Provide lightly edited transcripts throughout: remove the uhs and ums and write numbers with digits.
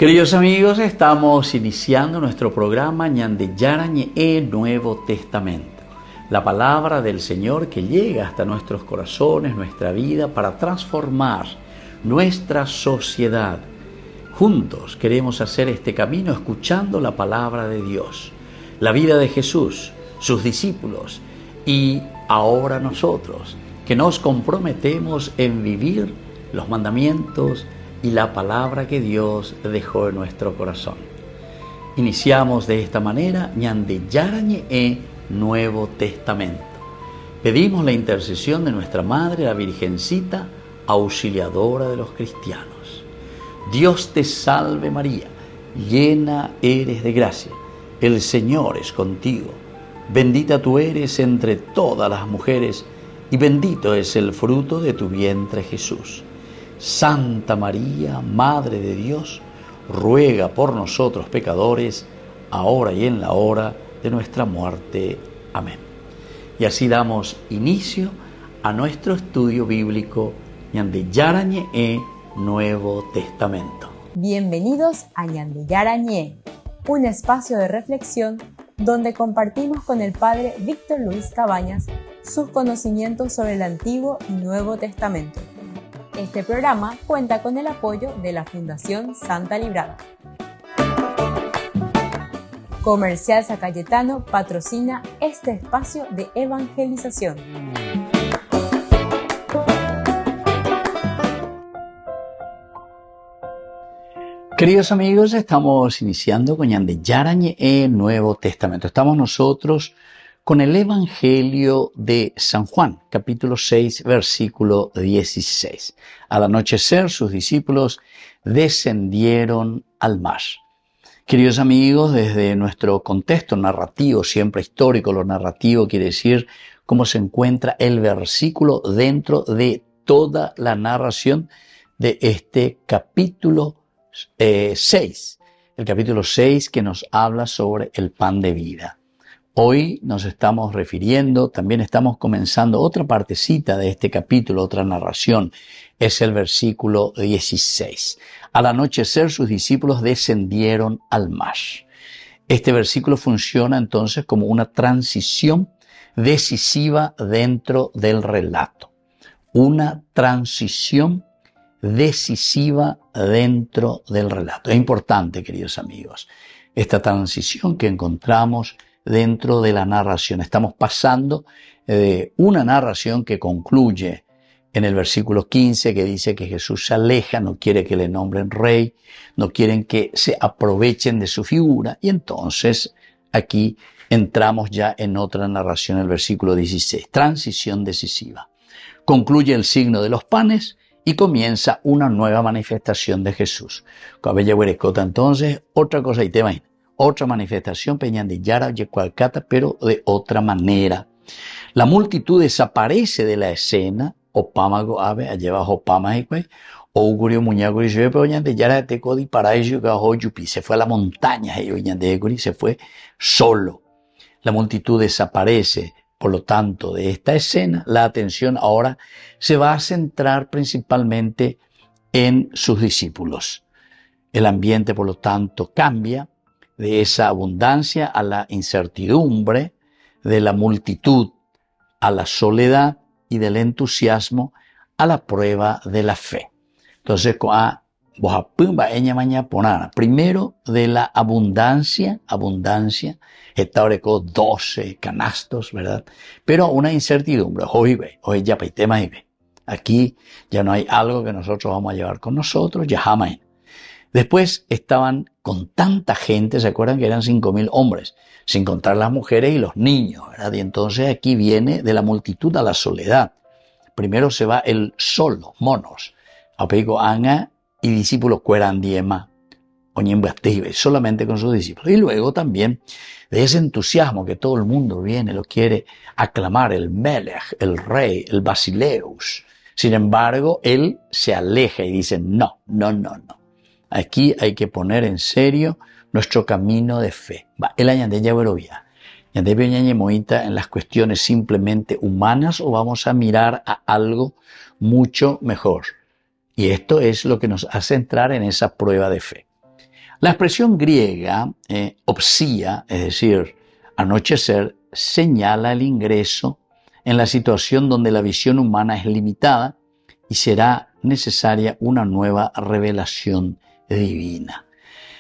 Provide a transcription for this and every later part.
Queridos amigos, estamos iniciando nuestro programa Ñande Yarañe Nuevo Testamento. La palabra del Señor que llega hasta nuestros corazones, nuestra vida, para transformar nuestra sociedad. Juntos queremos hacer este camino escuchando la palabra de Dios, la vida de Jesús, sus discípulos y ahora nosotros, que nos comprometemos en vivir los mandamientos y la palabra que Dios dejó en nuestro corazón. Iniciamos de esta manera Ñande Yarañe Nuevo Testamento. Pedimos la intercesión de nuestra Madre, la Virgencita, auxiliadora de los cristianos. Dios te salve María, llena eres de gracia, el Señor es contigo. Bendita tú eres entre todas las mujeres y bendito es el fruto de tu vientre Jesús. Santa María, Madre de Dios, ruega por nosotros pecadores, ahora y en la hora de nuestra muerte. Amén. Y así damos inicio a nuestro estudio bíblico Ñande Yarañe Nuevo Testamento. Bienvenidos a Ñande Yarañe, un espacio de reflexión donde compartimos con el Padre Víctor Luis Cabañas sus conocimientos sobre el Antiguo y Nuevo Testamento. Este programa cuenta con el apoyo de la Fundación Santa Librada. Comercial San Cayetano patrocina este espacio de evangelización. Queridos amigos, estamos iniciando con Ñande Yarañe Nuevo Testamento. Estamos nosotros con el Evangelio de San Juan, capítulo 6, versículo 16. Al anochecer, sus discípulos descendieron al mar. Queridos amigos, desde nuestro contexto narrativo, siempre histórico, lo narrativo quiere decir cómo se encuentra el versículo dentro de toda la narración de este capítulo 6. El capítulo 6 que nos habla sobre el pan de vida. Hoy nos estamos refiriendo, también estamos comenzando otra partecita de este capítulo, otra narración, es el versículo 16. Al anochecer sus discípulos descendieron al mar. Este versículo funciona entonces como una transición decisiva dentro del relato. Una transición decisiva dentro del relato. Es importante, queridos amigos, esta transición que encontramos dentro de la narración. Estamos pasando de una narración que concluye en el versículo 15, que dice que Jesús se aleja, no quiere que le nombren rey, no quieren que se aprovechen de su figura, y entonces aquí entramos ya en otra narración, el versículo 16, transición decisiva. Concluye el signo de los panes y comienza una nueva manifestación de Jesús. Entonces, otra cosa y te imaginas. Otra manifestación, Ñande Yarañe Cualcata, pero de otra manera. La multitud desaparece de la escena, opámago ave, allá bajo pámago, Ougurio muñaguri, pero Ñande Yarañe Tecodi para ello, Yupi, se fue a la montaña, se fue solo. La multitud desaparece, por lo tanto, de esta escena. La atención ahora se va a centrar principalmente en sus discípulos. El ambiente, por lo tanto, cambia de esa abundancia a la incertidumbre, de la multitud a la soledad y del entusiasmo a la prueba de la fe. Entonces, primero de la abundancia, establece 12 canastos, ¿verdad? Pero una incertidumbre, aquí ya no hay algo que nosotros vamos a llevar con nosotros, ya jamás. Después estaban con tanta gente, ¿se acuerdan que eran 5.000 hombres? Sin contar las mujeres y los niños, ¿verdad? Y entonces aquí viene de la multitud a la soledad. Primero se va el solo, monos. Apeico Anga y discípulos cueran diema, solamente con sus discípulos. Y luego también de ese entusiasmo que todo el mundo viene, lo quiere aclamar, el Melech, el rey, el Basileus. Sin embargo, él se aleja y dice, no. Aquí hay que poner en serio nuestro camino de fe. El Ñande Yaverovia. Ñande Ñañe Moita en las cuestiones simplemente humanas o vamos a mirar a algo mucho mejor. Y esto es lo que nos hace entrar en esa prueba de fe. La expresión griega opsia, es decir, anochecer, señala el ingreso en la situación donde la visión humana es limitada y será necesaria una nueva revelación divina.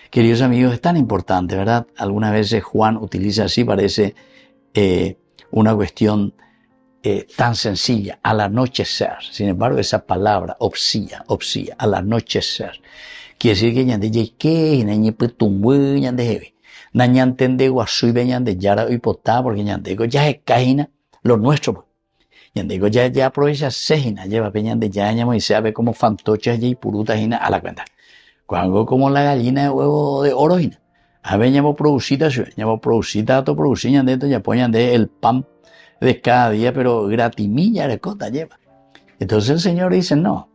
Queridos amigos, es tan importante, ¿verdad? Algunas veces Juan utiliza así, parece una cuestión tan sencilla, al anochecer. Sin embargo, esa palabra, opsia, al anochecer, quiere decir que ñande yeke, ñande petumbu, ñande jebe. Ñande de guasui, ñande yara y potá, porque ñande ya es caína, lo nuestro. Ñande ya aprovecha sejina, lleva peñande ya ñamo y se ve como fantoches y purutas a la cuenta. Cuando como la gallina de huevo de oro, a ver ñamo producida, to producida, ñande ya poñan de el pan de cada día, pero gratimilla de cota lleva. Entonces el Señor dice, no,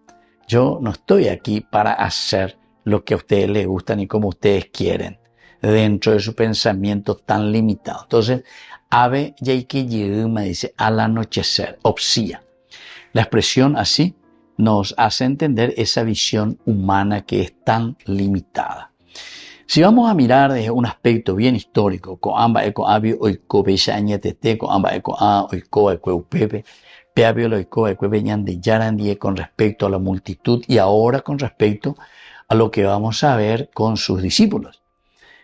yo no estoy aquí para hacer lo que a ustedes les gusta ni como ustedes quieren, dentro de su pensamiento tan limitado. Entonces, ave me dice, al anochecer, opsia. La expresión así nos hace entender esa visión humana que es tan limitada. Si vamos a mirar desde un aspecto bien histórico, con amba eco abio oiko beyañetete, con amba eco a oiko ecueupepe, peabio loiko ecuepeñan de yarandie con respecto a la multitud y ahora con respecto a lo que vamos a ver con sus discípulos.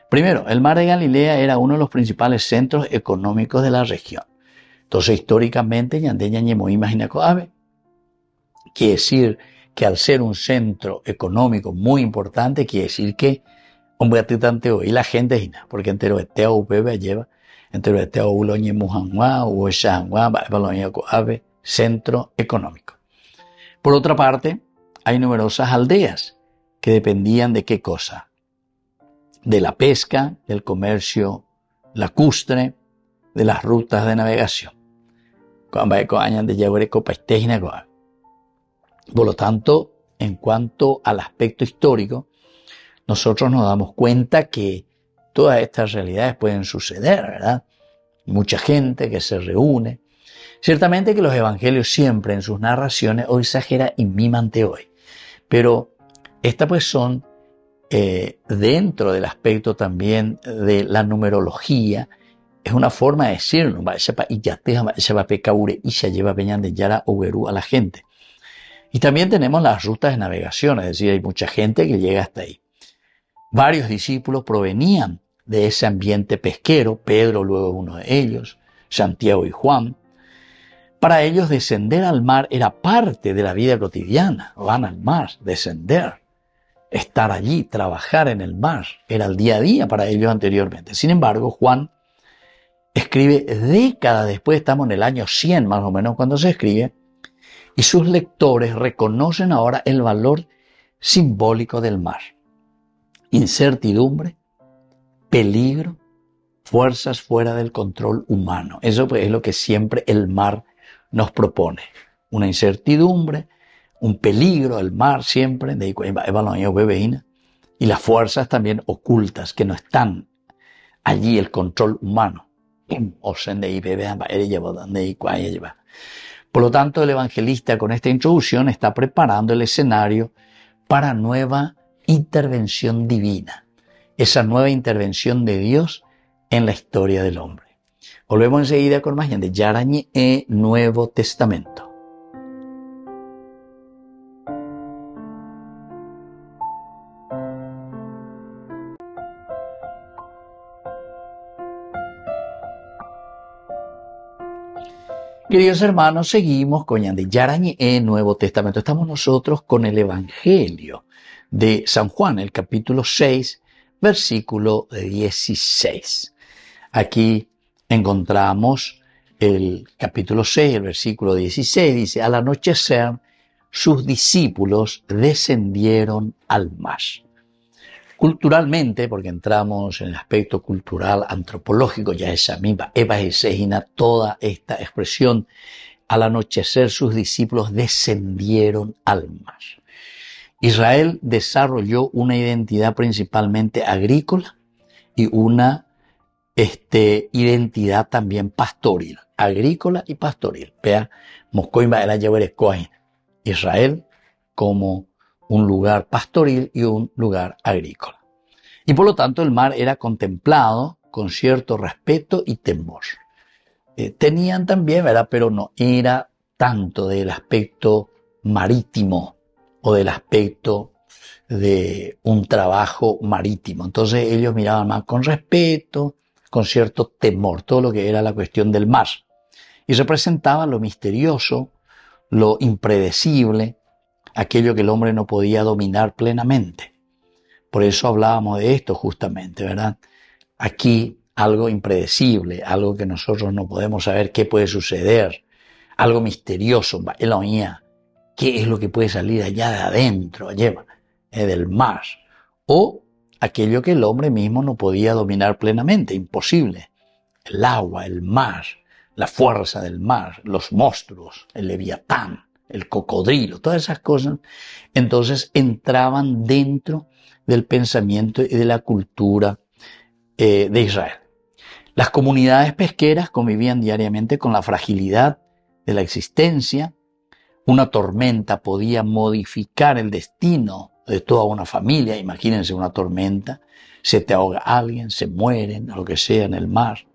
Primero, el mar de Galilea era uno de los principales centros económicos de la región. Entonces, históricamente, ñandeña ñemo imagina coabe. Quiere decir que al ser un centro económico muy importante, quiere decir que y la gente, porque entero de teo bebe lleva, entero de teo uloñe mujanwa, o shanwa, baloña coabe, centro económico. Por otra parte, hay numerosas aldeas que dependían de qué cosa, de la pesca, del comercio lacustre, de las rutas de navegación. Por lo tanto, en cuanto al aspecto histórico, nosotros nos damos cuenta que todas estas realidades pueden suceder, ¿verdad? Mucha gente que se reúne. Ciertamente que los evangelios siempre en sus narraciones hoy exageran y miman hoy, pero estas pues son dentro del aspecto también de la numerología, es una forma de decirlo, y se lleva peñan de yara o a la gente. Y también tenemos las rutas de navegación, es decir, hay mucha gente que llega hasta ahí. Varios discípulos provenían de ese ambiente pesquero, Pedro luego uno de ellos, Santiago y Juan. Para ellos descender al mar era parte de la vida cotidiana. Van al mar, descender, estar allí, trabajar en el mar, era el día a día para ellos anteriormente. Sin embargo, Juan escribe décadas después, estamos en el año 100 más o menos cuando se escribe, y sus lectores reconocen ahora el valor simbólico del mar. Incertidumbre, peligro, fuerzas fuera del control humano. Eso pues es lo que siempre el mar nos propone. Una incertidumbre, un peligro, el mar siempre, y las fuerzas también ocultas que no están allí, el control humano. Por lo tanto, el evangelista con esta introducción está preparando el escenario para nueva intervención divina, esa nueva intervención de Dios en la historia del hombre. Volvemos enseguida con más de Yarañe Nuevo Testamento. Queridos hermanos, seguimos con Yarañe Nuevo Testamento. Estamos nosotros con el Evangelio de San Juan, el capítulo 6, versículo 16. Aquí encontramos el capítulo 6, el versículo 16, dice, al anochecer sus discípulos descendieron al mar. Culturalmente, porque entramos en el aspecto cultural, antropológico, ya esa misma, Eva Esegina, toda esta expresión, al anochecer sus discípulos descendieron al mar. Israel desarrolló una identidad principalmente agrícola y una identidad también pastoril, agrícola y pastoril. Vea, Israel como un lugar pastoril y un lugar agrícola. Y por lo tanto el mar era contemplado con cierto respeto y temor. Tenían también, ¿verdad? Pero no era tanto del aspecto marítimo o del aspecto de un trabajo marítimo. Entonces ellos miraban más con respeto, con cierto temor, todo lo que era la cuestión del mar. Y representaba lo misterioso, lo impredecible, aquello que el hombre no podía dominar plenamente. Por eso hablábamos de esto justamente, ¿verdad? Aquí algo impredecible, algo que nosotros no podemos saber qué puede suceder, algo misterioso, Eloía, qué es lo que puede salir allá de adentro, allá, del mar, o aquello que el hombre mismo no podía dominar plenamente, imposible, el agua, el mar, la fuerza del mar, los monstruos, el leviatán, el cocodrilo, todas esas cosas, entonces entraban dentro del pensamiento y de la cultura de Israel. Las comunidades pesqueras convivían diariamente con la fragilidad de la existencia. Una tormenta podía modificar el destino de toda una familia. Imagínense una tormenta, se te ahoga alguien, se mueren, lo que sea en el mar.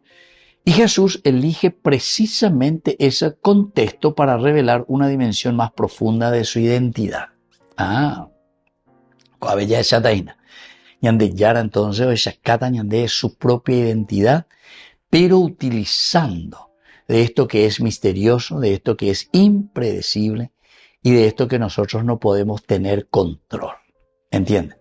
Y Jesús elige precisamente ese contexto para revelar una dimensión más profunda de su identidad. Coabella esa taina. Ñande Yara entonces, esa cata ñande es su propia identidad, pero utilizando de esto que es misterioso, de esto que es impredecible y de esto que nosotros no podemos tener control. ¿Entienden?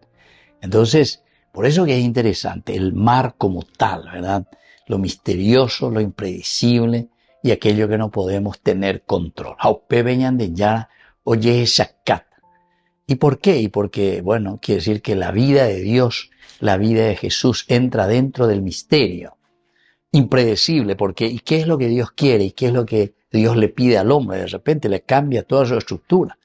Entonces, por eso que es interesante el mar como tal, ¿verdad? Lo misterioso, lo impredecible y aquello que no podemos tener control. Haupe Ñande Yara, oye esa cata. ¿Y por qué? Y porque, bueno, quiere decir que la vida de Dios, la vida de Jesús entra dentro del misterio. Impredecible, porque ¿y qué es lo que Dios quiere? ¿Y qué es lo que Dios le pide al hombre? De repente le cambia toda su estructura.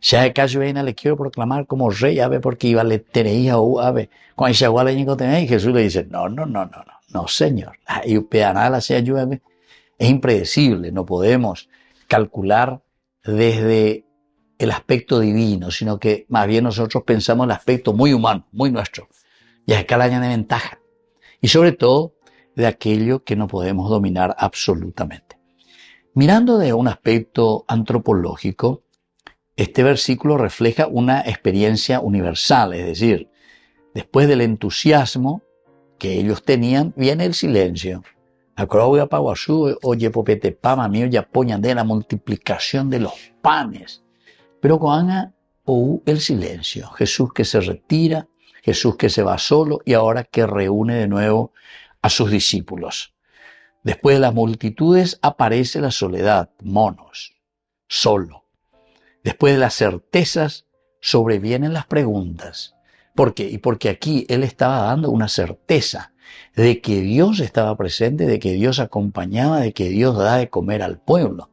Ya de caso le quiero proclamar como rey, a ver, porque iba a le tener a ver, cuando se igual y Jesús le dice, no, Señor. Y peanala se ayuda, es impredecible, no podemos calcular desde el aspecto divino, sino que más bien nosotros pensamos el aspecto muy humano, muy nuestro. Y es calaña de ventaja. Y sobre todo, de aquello que no podemos dominar absolutamente. Mirando de un aspecto antropológico, este versículo refleja una experiencia universal, es decir, después del entusiasmo que ellos tenían, viene el silencio. Oye, popete, pama mío, ya poñan de la multiplicación de los panes. Pero cuando el silencio, Jesús que se retira, Jesús que se va solo y ahora que reúne de nuevo a sus discípulos. Después de las multitudes aparece la soledad, monos, solo. Después de las certezas sobrevienen las preguntas. ¿Por qué? Y porque aquí él estaba dando una certeza de que Dios estaba presente, de que Dios acompañaba, de que Dios da de comer al pueblo,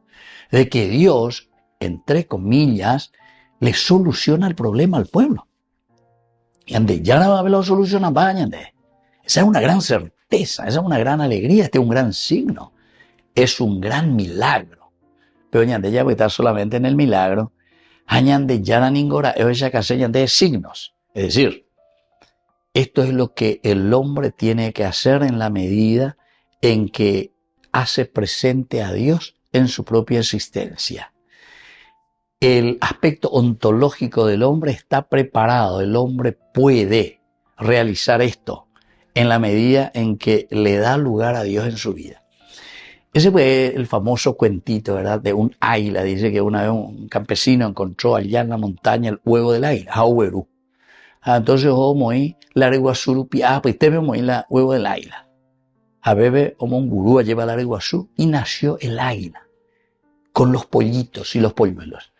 de que Dios, entre comillas, le soluciona el problema al pueblo. Y ande, ya no lo soluciona, váyande. Esa es una gran certeza, esa es una gran alegría, este es un gran signo. Es un gran milagro. Pero ñande ya voy a estar solamente en el milagro. Añande ya la ningora, ella que de signos. Es decir, esto es lo que el hombre tiene que hacer en la medida en que hace presente a Dios en su propia existencia. El aspecto ontológico del hombre está preparado, el hombre puede realizar esto en la medida en que le da lugar a Dios en su vida. Ese fue el famoso cuentito, ¿verdad? De un águila. Dice que una vez un campesino encontró allá en la montaña el huevo del águila, Haueru. Entonces, moí la reguasurupi, pues te veo moí la huevo del águila. A bebé, un gurú lleva la reguasú y nació el águila con los pollitos y los polluelos.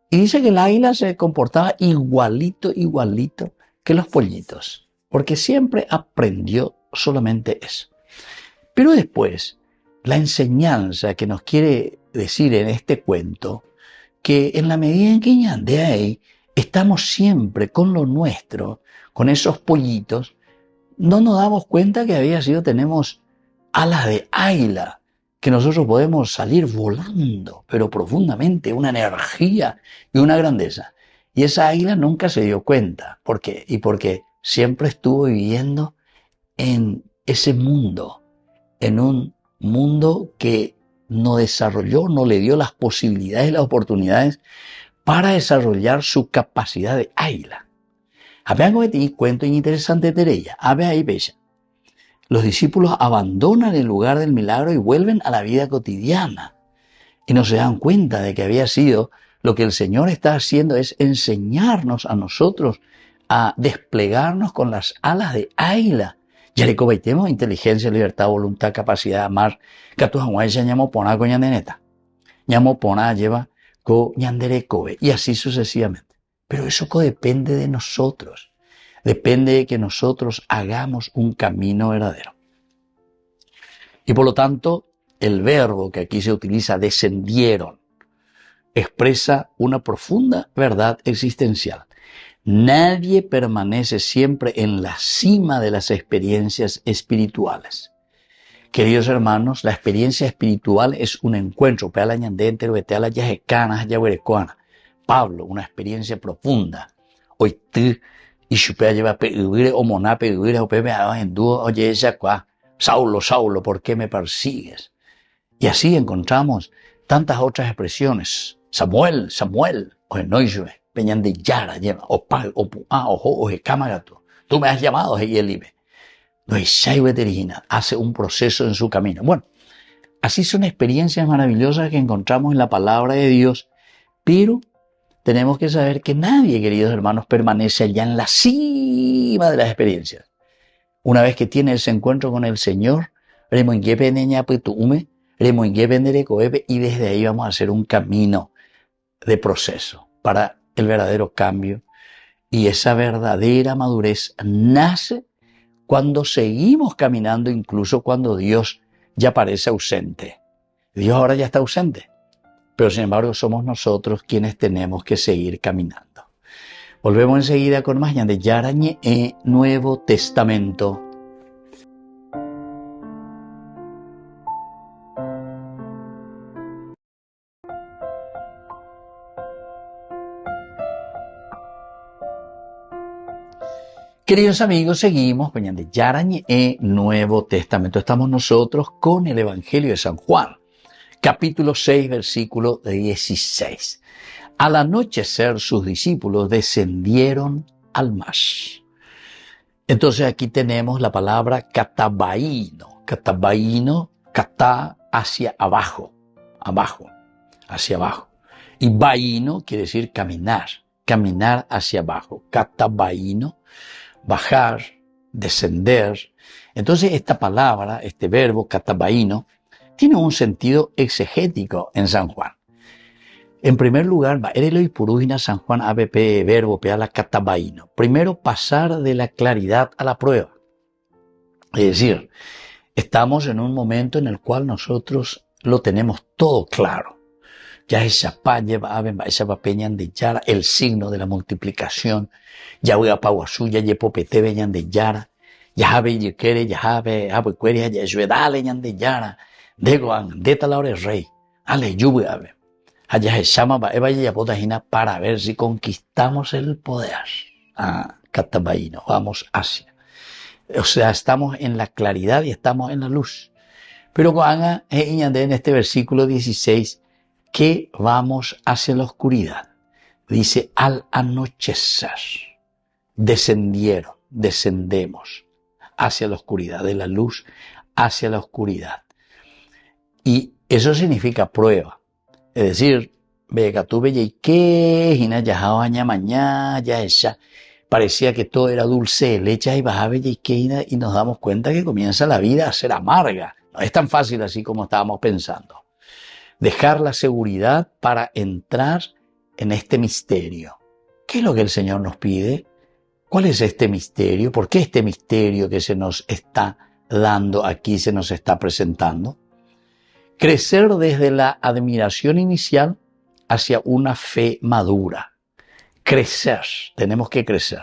Y dice que el águila se comportaba igualito que los pollitos, porque siempre aprendió solamente eso. Pero después, la enseñanza que nos quiere decir en este cuento, que en la medida en que de ahí estamos siempre con lo nuestro, con esos pollitos, no nos damos cuenta que tenemos alas de águila, que nosotros podemos salir volando, pero profundamente, una energía y una grandeza. Y esa águila nunca se dio cuenta. ¿Por qué? Y porque siempre estuvo viviendo en ese mundo, en un mundo que no desarrolló, no le dio las posibilidades y las oportunidades para desarrollar su capacidad de águila. Había algo que te cuento interesante de ella. Había ahí bella. Los discípulos abandonan el lugar del milagro y vuelven a la vida cotidiana. Y no se dan cuenta de que había sido lo que el Señor está haciendo es enseñarnos a nosotros a desplegarnos con las alas de águila. Ya le cometemos inteligencia, libertad, voluntad, capacidad de amar. Que tu Hawái ya llamo pona con ñandeneta. Llamo pona lleva con ñandere kobe. Y así sucesivamente. Pero eso depende de nosotros. Depende de que nosotros hagamos un camino verdadero. Y por lo tanto, el verbo que aquí se utiliza, descendieron, expresa una profunda verdad existencial. Nadie permanece siempre en la cima de las experiencias espirituales. Queridos hermanos, la experiencia espiritual es un encuentro. Pablo, una experiencia profunda. Hoy tú y chupea lleva peubire o moná peubire o pepe en dúo oye ella cuá. Saulo, Saulo, ¿por qué me persigues? Y así encontramos tantas otras expresiones. Samuel, Samuel, o enoyue, peñan de yara lleva, o pal, o puá, o cámagato. Tú me has llamado, y el ibe. Hace un proceso en su camino. Bueno, así son experiencias maravillosas que encontramos en la palabra de Dios, pero tenemos que saber que nadie, queridos hermanos, permanece allá en la cima de las experiencias. Una vez que tiene ese encuentro con el Señor, y desde ahí vamos a hacer un camino de proceso para el verdadero cambio. Y esa verdadera madurez nace cuando seguimos caminando, incluso cuando Dios ya parece ausente. Dios ahora ya está ausente. Pero sin embargo somos nosotros quienes tenemos que seguir caminando. Volvemos enseguida con más de Yarañe Nuevo Testamento. Queridos amigos, seguimos con Yarañe Nuevo Testamento. Estamos nosotros con el Evangelio de San Juan. Capítulo 6, versículo 16. Al anochecer sus discípulos descendieron al mar. Entonces aquí tenemos la palabra katabaino. Katabaino, katá, hacia abajo, hacia abajo. Y baino quiere decir caminar hacia abajo. Katabaino, bajar, descender. Entonces esta palabra, este verbo katabaino, tiene un sentido exegético en San Juan. En primer lugar, erelo y purugina San Juan ABP verbo peala katabaino. Primero, pasar de la claridad a la prueba. Es decir, estamos en un momento en el cual nosotros lo tenemos todo claro. Ya esa pa lleva esa papeñan de yara, el signo de la multiplicación. Ya voy a pauasuya, ya popete veñan de yara. Ya habe yekere, ya habe cueria, ya yuedale ñan de yara. Degoan, de talahora el rey, ale lluvia, allá se llama para ver si conquistamos el poder. Katabaino, vamos hacia. O sea, estamos en la claridad y estamos en la luz. Pero en este versículo 16, que vamos hacia la oscuridad. Dice, al anochecer, descendemos hacia la oscuridad, de la luz hacia la oscuridad. Y eso significa prueba. Es decir, parecía que todo era dulce de leche y nos damos cuenta que comienza la vida a ser amarga. No es tan fácil así como estábamos pensando. Dejar la seguridad para entrar en este misterio. ¿Qué es lo que el Señor nos pide? ¿Cuál es este misterio? ¿Por qué este misterio que se nos está dando aquí, se nos está presentando? Crecer desde la admiración inicial hacia una fe madura. Crecer, tenemos que crecer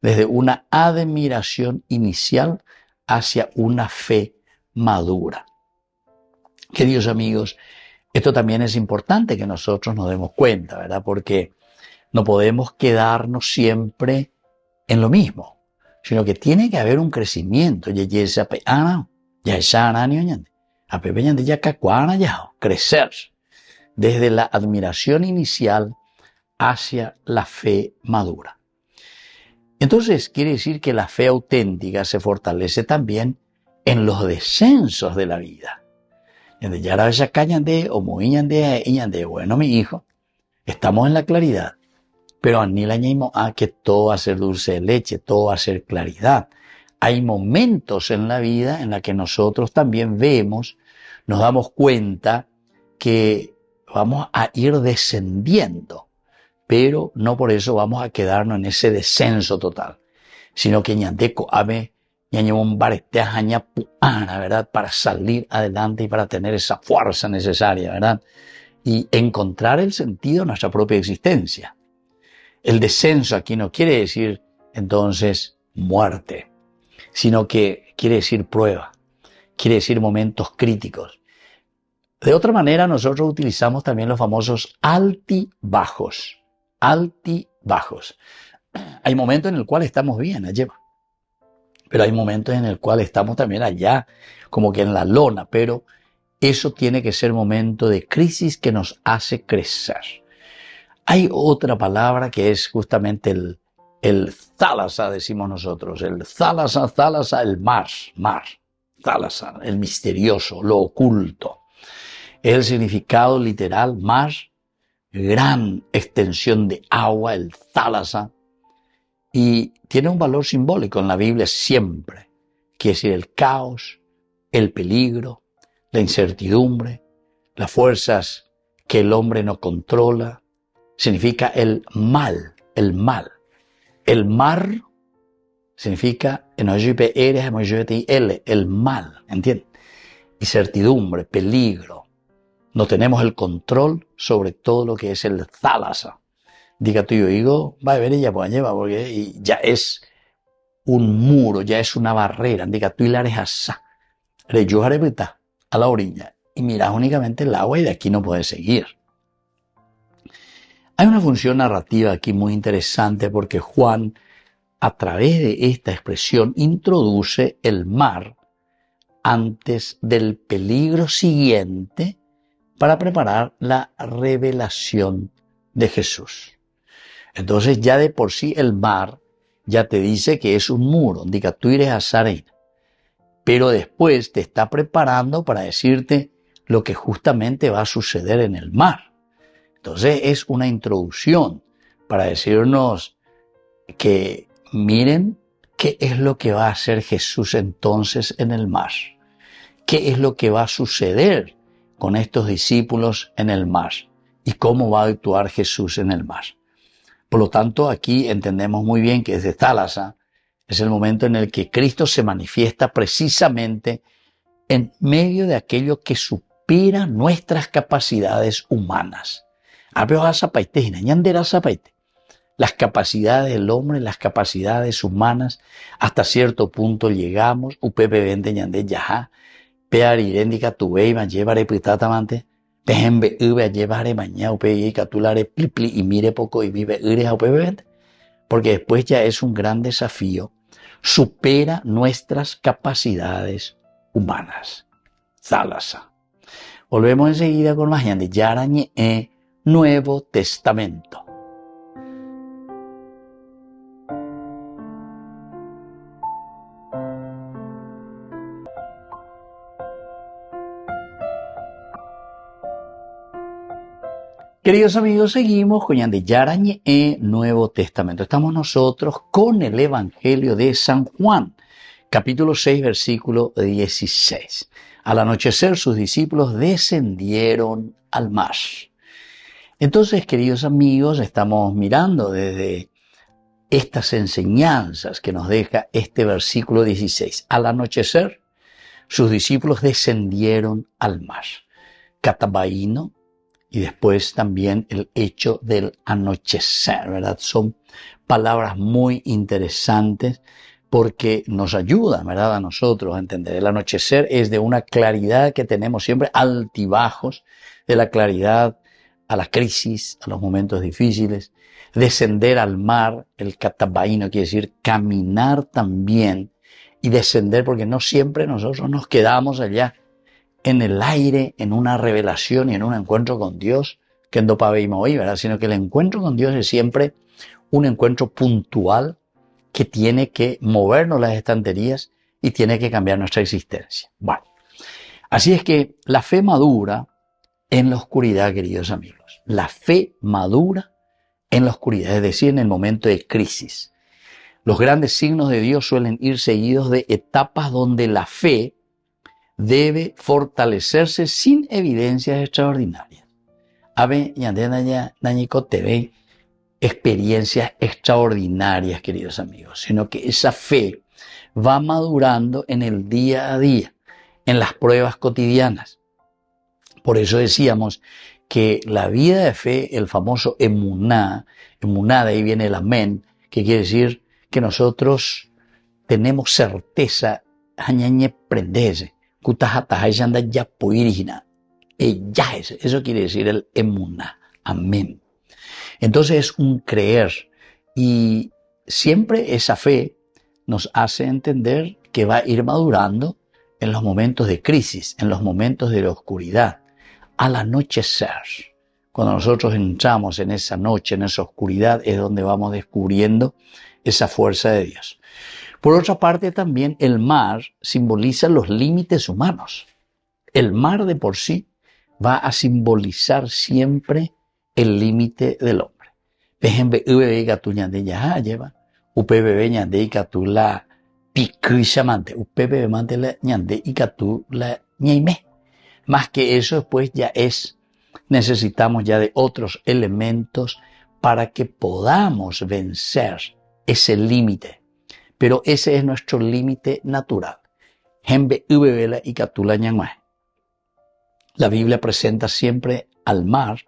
desde una admiración inicial hacia una fe madura. Queridos amigos, esto también es importante que nosotros nos demos cuenta, ¿verdad? Porque no podemos quedarnos siempre en lo mismo. sino que tiene que haber un crecimiento. Crecer desde la admiración inicial hacia la fe madura. Entonces quiere decir que la fe auténtica se fortalece también en los descensos de la vida. Bueno, mi hijo, estamos en la claridad, pero que todo va a ser dulce de leche, todo va a ser claridad. Hay momentos en la vida en la que nosotros también vemos, nos damos cuenta que vamos a ir descendiendo, pero no por eso vamos a quedarnos en ese descenso total, sino que ¿verdad? Para salir adelante y para tener esa fuerza necesaria, ¿verdad? Y encontrar el sentido de nuestra propia existencia. El descenso aquí no quiere decir entonces muerte, sino que quiere decir prueba, quiere decir momentos críticos. De otra manera, nosotros utilizamos también los famosos altibajos. Altibajos. Hay momentos en el cual estamos bien, allá, pero hay momentos en el cual estamos también allá, como que en la lona, pero eso tiene que ser momento de crisis que nos hace crecer. Hay otra palabra que es justamente el thalassa, decimos nosotros, el thalassa, el mar, thalassa, el misterioso, lo oculto. Es el significado literal, mar, gran extensión de agua, el thalassa, y tiene un valor simbólico en la Biblia siempre, quiere decir el caos, el peligro, la incertidumbre, las fuerzas que el hombre no controla, significa el mal, el mal. El mar significa el mal, ¿entiendes? Incertidumbre, peligro. No tenemos el control sobre todo lo que es el thalassa. Diga tú, yo digo, va a ver ella, pues lleva, porque ya es un muro, ya es una barrera. Diga tú, y la asá. Yo a la orilla y miras únicamente el agua y de aquí no puedes seguir. Hay una función narrativa aquí muy interesante porque Juan, a través de esta expresión, introduce el mar antes del peligro siguiente para preparar la revelación de Jesús. Entonces ya de por sí el mar ya te dice que es un muro, diga tú irás a Sarena, pero después te está preparando para decirte lo que justamente va a suceder en el mar. Entonces es una introducción para decirnos que miren qué es lo que va a hacer Jesús entonces en el mar, qué es lo que va a suceder con estos discípulos en el mar y cómo va a actuar Jesús en el mar. Por lo tanto, aquí entendemos muy bien que desde thalassa es el momento en el que Cristo se manifiesta precisamente en medio de aquello que supera nuestras capacidades humanas. Las capacidades del hombre, las capacidades humanas, hasta cierto punto llegamos, pearirendica tubeiman llevaré pitatamante, pejembe ube llevaré mañana upe catulare plipli y mire poco y vive ure upebevente, porque después ya es un gran desafío, supera nuestras capacidades humanas. Thalassa. Volvemos enseguida con más de Yarañe Nuevo Testamento. Queridos amigos, seguimos con Yande Yarañe Nuevo Testamento. Estamos nosotros con el Evangelio de San Juan, capítulo 6, versículo 16. Al anochecer sus discípulos descendieron al mar. Entonces, queridos amigos, estamos mirando desde estas enseñanzas que nos deja este versículo 16. Al anochecer sus discípulos descendieron al mar. Catabaíno. Y después también el hecho del anochecer, ¿verdad? Son palabras muy interesantes porque nos ayudan, ¿verdad? A nosotros a entender. El anochecer es de una claridad que tenemos siempre, altibajos, de la claridad a la crisis, a los momentos difíciles, descender al mar, el catabaíno quiere decir caminar también y descender, porque no siempre nosotros nos quedamos allá en el aire, en una revelación y en un encuentro con Dios, que en Dopaveima hoy, ¿verdad? Sino que el encuentro con Dios es siempre un encuentro puntual que tiene que movernos las estanterías y tiene que cambiar nuestra existencia. Bueno, así es que la fe madura en la oscuridad, queridos amigos. La fe madura en la oscuridad, es decir, en el momento de crisis. Los grandes signos de Dios suelen ir seguidos de etapas donde la fe debe fortalecerse sin evidencias extraordinarias. Ave te experiencias extraordinarias, queridos amigos, sino que esa fe va madurando en el día a día, en las pruebas cotidianas. Por eso decíamos que la vida de fe, el famoso emuná, de ahí viene el amén, que quiere decir que nosotros tenemos certeza, eso quiere decir el emuná, amén. Entonces es un creer, y siempre esa fe nos hace entender que va a ir madurando en los momentos de crisis, en los momentos de la oscuridad. Al anochecer, cuando nosotros entramos en esa noche, en esa oscuridad, es donde vamos descubriendo esa fuerza de Dios. Por otra parte, también el mar simboliza los límites humanos. El mar de por sí va a simbolizar siempre el límite del hombre. Ejemplo, UPBB ñande ikatu la pikrishamante, UPBB mante la ñande ikatu la ñaime. Más que eso, después necesitamos ya de otros elementos para que podamos vencer ese límite. Pero ese es nuestro límite natural. La Biblia presenta siempre al mar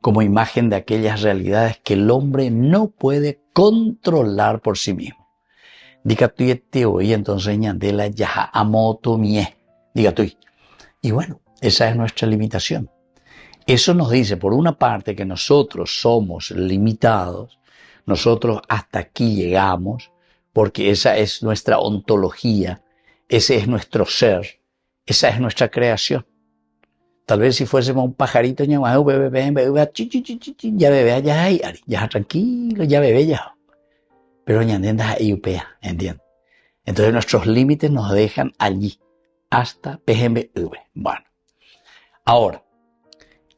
como imagen de aquellas realidades que el hombre no puede controlar por sí mismo. Entonces ñandela yaha amoto mie. Y bueno, esa es nuestra limitación. Eso nos dice, por una parte, que nosotros somos limitados, nosotros hasta aquí llegamos, porque esa es nuestra ontología, ese es nuestro ser, esa es nuestra creación. Tal vez si fuésemos un pajarito, ya bebé, ya tranquilo, ya bebé, ya. Pero ñandenda IUPA, ¿entiendes? Entonces nuestros límites nos dejan allí, hasta PGMV. Bueno, ahora,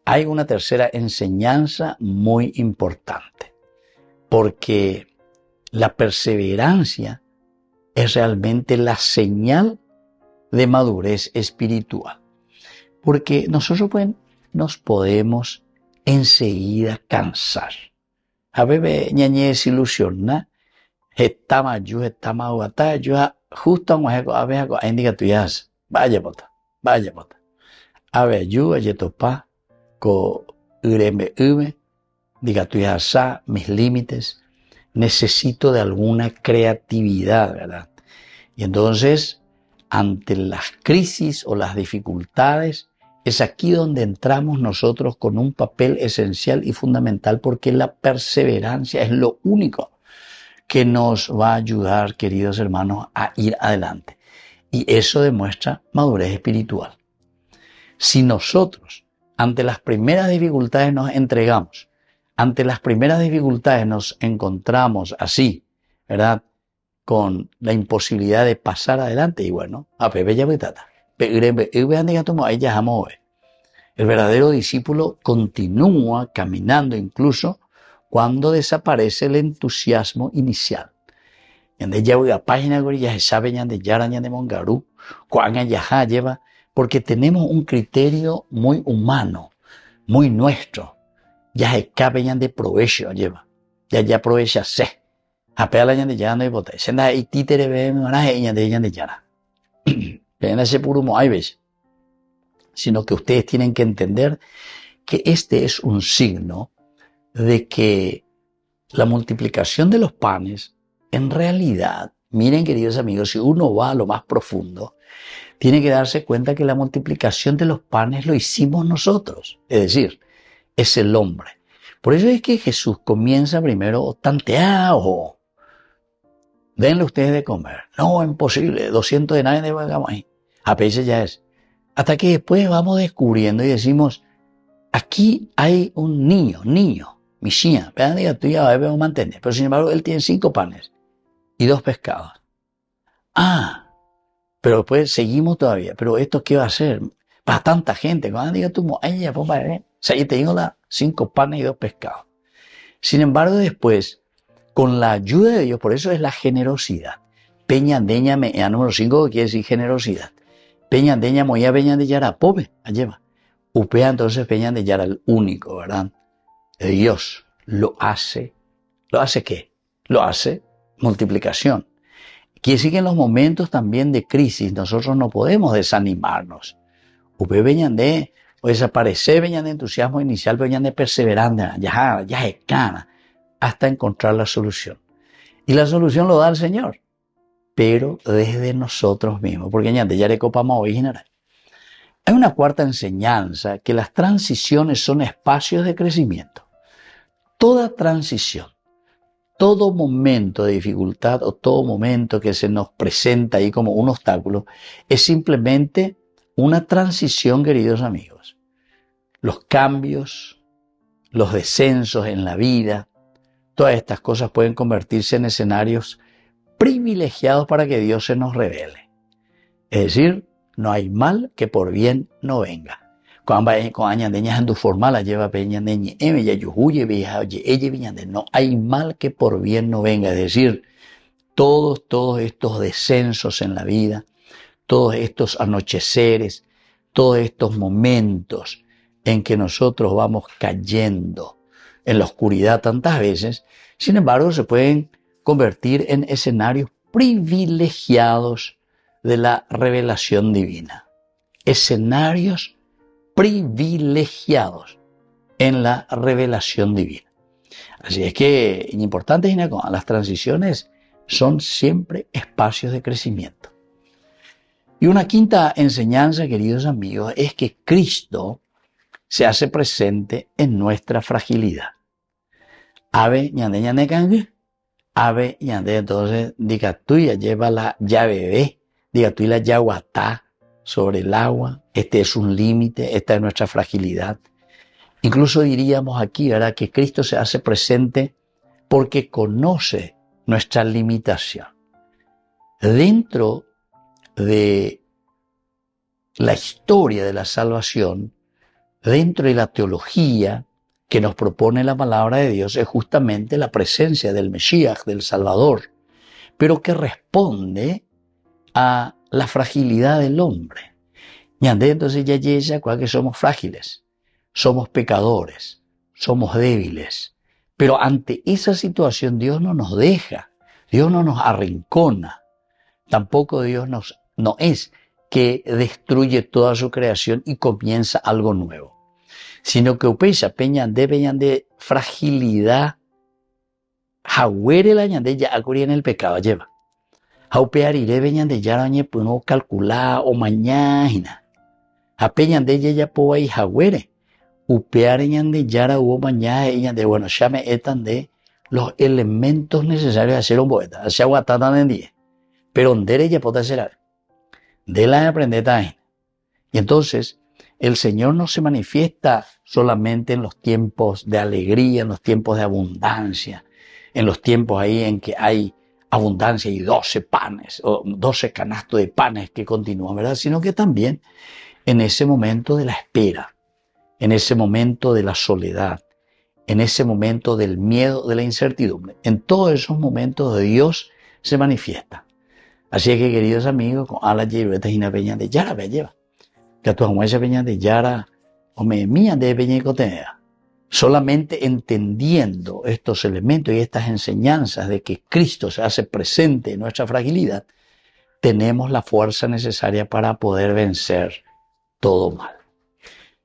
hay una tercera enseñanza muy importante, porque la perseverancia es realmente la señal de madurez espiritual. Porque nosotros nos podemos enseguida cansar. A veces ñañe desilusiona, estama ugata, justo a veces indica tuyas, vaya bota. A ver, yo topa con urembe, diga tuyas, mis límites, necesito de alguna creatividad, ¿verdad? Y entonces, ante las crisis o las dificultades, es aquí donde entramos nosotros con un papel esencial y fundamental, porque la perseverancia es lo único que nos va a ayudar, queridos hermanos, a ir adelante. Y eso demuestra madurez espiritual. Si nosotros, ante las primeras dificultades, nos entregamos, ante las primeras dificultades nos encontramos así, ¿verdad?, con la imposibilidad de pasar adelante, y bueno, el verdadero discípulo continúa caminando incluso cuando desaparece el entusiasmo inicial. Porque tenemos un criterio muy humano, muy nuestro. Ya escape de provecho lleva. Ya aprovecha se. Apela de ya no hay bote. Senda y títere ve manaje de yana. En ese purumo hay veces. Sino que ustedes tienen que entender que este es un signo de que la multiplicación de los panes, en realidad, miren, queridos amigos, si uno va a lo más profundo, tiene que darse cuenta que la multiplicación de los panes lo hicimos nosotros. Es decir, es el hombre. Por eso es que Jesús comienza primero tanteado. Denle ustedes de comer. No, imposible. 200 denarios de vagamos ahí. A veces ya es. Hasta que después vamos descubriendo y decimos, aquí hay un niño, Mishia. Vean, diga, tú ya vas a mantener. Pero sin embargo, él tiene 5 panes y 2 pescados. Ah, pero después seguimos todavía. Pero ¿esto qué va a hacer? Para tanta gente. Cuando diga tú, ella, pues, o sea, yo tengo 5 panes y 2 pescados. Sin embargo, después, con la ayuda de Dios, por eso es la generosidad. Peña, deña, mea, número 5, que quiere decir generosidad. Peña, deña, moya, peña de yara, pobre, lleva. Upea, entonces, peña de yara, el único, ¿verdad? Dios lo hace. ¿Lo hace qué? Lo hace multiplicación. Quiere decir que en los momentos también de crisis nosotros no podemos desanimarnos. Upe veñan de, o desaparecer, veñan de entusiasmo inicial, veñan de perseverancia, ya es cara, hasta encontrar la solución. Y la solución lo da el Señor, pero desde nosotros mismos, porque ya le copamos hoy general. Hay una cuarta enseñanza, que las transiciones son espacios de crecimiento. Toda transición, todo momento de dificultad o todo momento que se nos presenta ahí como un obstáculo, es simplemente una transición, queridos amigos. Los cambios, los descensos en la vida, todas estas cosas pueden convertirse en escenarios privilegiados para que Dios se nos revele. Es decir, no hay mal que por bien no venga. No hay mal que por bien no venga. Es decir, todos estos descensos en la vida, todos estos anocheceres, todos estos momentos en que nosotros vamos cayendo en la oscuridad tantas veces, sin embargo, se pueden convertir en escenarios privilegiados de la revelación divina. Escenarios privilegiados en la revelación divina. Así es que, importante, las transiciones son siempre espacios de crecimiento. Y una quinta enseñanza, queridos amigos, es que Cristo se hace presente en nuestra fragilidad. Ave, ñande, ñande, cangue. Ave, ñande, entonces, diga tuya, lleva la ya bebé, diga tú y la ya guatá sobre el agua. Este es un límite, esta es nuestra fragilidad. Incluso diríamos aquí, ¿verdad?, que Cristo se hace presente porque conoce nuestra limitación. Dentro de la historia de la salvación, dentro de la teología que nos propone la palabra de Dios, es justamente la presencia del Mesías, del Salvador, pero que responde a la fragilidad del hombre. Y entonces ya que somos frágiles, somos pecadores, somos débiles, pero ante esa situación Dios no nos deja, Dios no nos arrincona, tampoco Dios no es que destruye toda su creación y comienza algo nuevo, sino que upesa peñan de fragilidad, jahuere la ñande ya acurí en el pecado lleva. Jaupear iré veñan de ya rañe pues no calcular o mañana. A peñan de ya poa y jahuere. Upear ñan de yara hubo mañana y de bueno, ya me etan de los elementos necesarios de hacer un poeta. Hacia aguatatan en 10. Pero ondere ya puede hacer algo. De la aprender también. Y entonces, el Señor no se manifiesta solamente en los tiempos de alegría, en los tiempos de abundancia, en los tiempos ahí en que hay abundancia y 12 panes, o 12 canastos de panes que continúan, ¿verdad? Sino que también en ese momento de la espera, en ese momento de la soledad, en ese momento del miedo, de la incertidumbre. En todos esos momentos Dios se manifiesta. Así es que, queridos amigos, con ala llevetas y una peña de yara me lleva. Que a tu amuesa peña de yara o me mía de peña y cotenea. Solamente entendiendo estos elementos y estas enseñanzas de que Cristo se hace presente en nuestra fragilidad, tenemos la fuerza necesaria para poder vencer todo mal.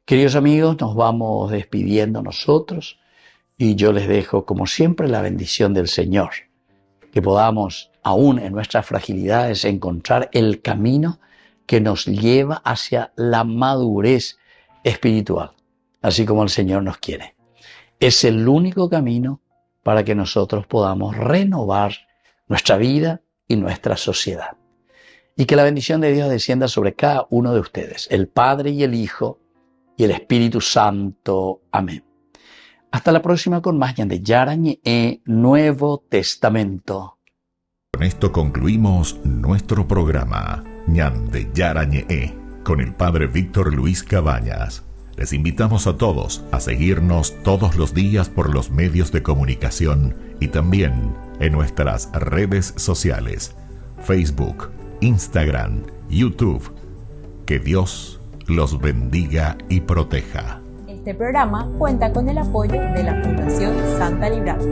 Queridos amigos, nos vamos despidiendo nosotros y yo les dejo, como siempre, la bendición del Señor. Que podamos, aún en nuestras fragilidades, encontrar el camino que nos lleva hacia la madurez espiritual. así como el Señor nos quiere. Es el único camino para que nosotros podamos renovar nuestra vida y nuestra sociedad. Y que la bendición de Dios descienda sobre cada uno de ustedes, el Padre y el Hijo y el Espíritu Santo. Amén. Hasta la próxima con más Ñande Yarañe Nuevo Testamento. Con esto concluimos nuestro programa Ñande Yarañe con el Padre Víctor Luis Cabañas. Les invitamos a todos a seguirnos todos los días por los medios de comunicación y también en nuestras redes sociales, Facebook, Instagram, YouTube. Que Dios los bendiga y proteja. Este programa cuenta con el apoyo de la Fundación Santa Librada.